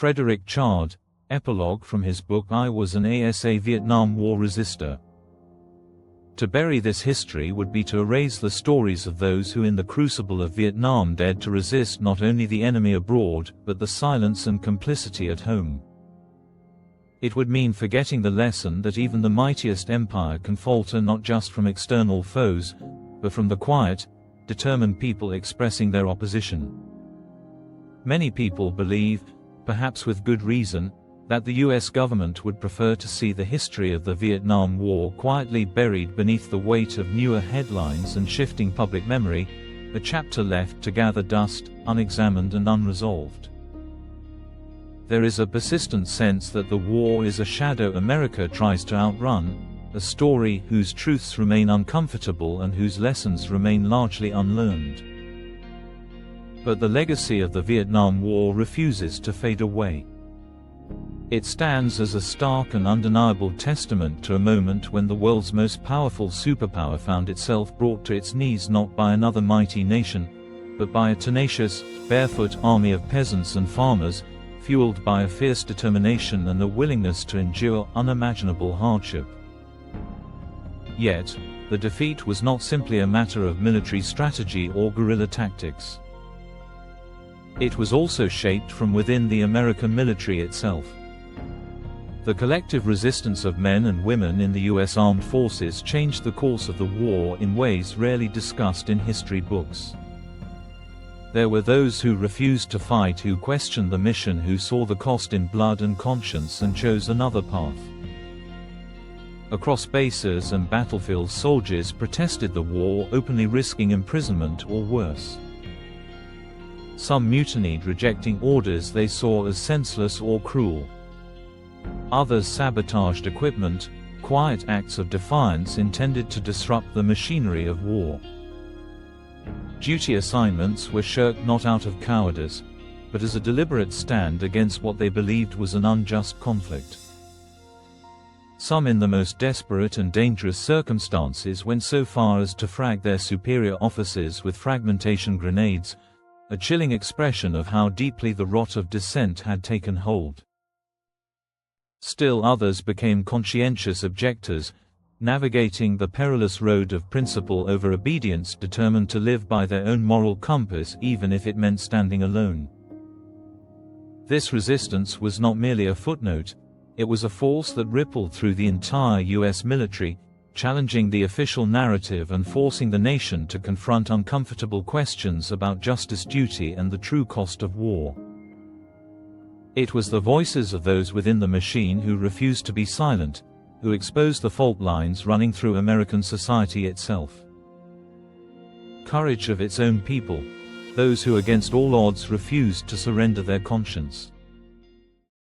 Frederick Chard, Epilog, from his book I Was an ASA Vietnam War Resistor. To bury this history would be to erase the stories of those who in the crucible of Vietnam dared to resist not only the enemy abroad, but the silence and complicity at home. It would mean forgetting the lesson that even the mightiest empire can falter not just from external foes, but from the quiet, determined people expressing their opposition. Many people believe, perhaps with good reason, that the US government would prefer to see the history of the Vietnam War quietly buried beneath the weight of newer headlines and shifting public memory, a chapter left to gather dust, unexamined and unresolved. There is a persistent sense that the war is a shadow America tries to outrun, a story whose truths remain uncomfortable and whose lessons remain largely unlearned. But the legacy of the Vietnam War refuses to fade away. It stands as a stark and undeniable testament to a moment when the world's most powerful superpower found itself brought to its knees not by another mighty nation, but by a tenacious, barefoot army of peasants and farmers, fueled by a fierce determination and a willingness to endure unimaginable hardship. Yet, the defeat was not simply a matter of military strategy or guerrilla tactics. It was also shaped from within the American military itself. The collective resistance of men and women in the US Armed Forces changed the course of the war in ways rarely discussed in history books. There were those who refused to fight, who questioned the mission, who saw the cost in blood and conscience and chose another path. Across bases and battlefields, soldiers protested the war, openly risking imprisonment or worse. Some mutinied, rejecting orders they saw as senseless or cruel. Others sabotaged equipment, quiet acts of defiance intended to disrupt the machinery of war. Duty assignments were shirked not out of cowardice, but as a deliberate stand against what they believed was an unjust conflict. Some in the most desperate and dangerous circumstances went so far as to frag their superior officers with fragmentation grenades, a chilling expression of how deeply the rot of dissent had taken hold. Still others became conscientious objectors, navigating the perilous road of principle over obedience, determined to live by their own moral compass even if it meant standing alone. This resistance was not merely a footnote, it was a force that rippled through the entire US military, challenging the official narrative and forcing the nation to confront uncomfortable questions about justice, duty, and the true cost of war. It was the voices of those within the machine who refused to be silent, who exposed the fault lines running through American society itself. Courage of its own people, those who against all odds refused to surrender their conscience.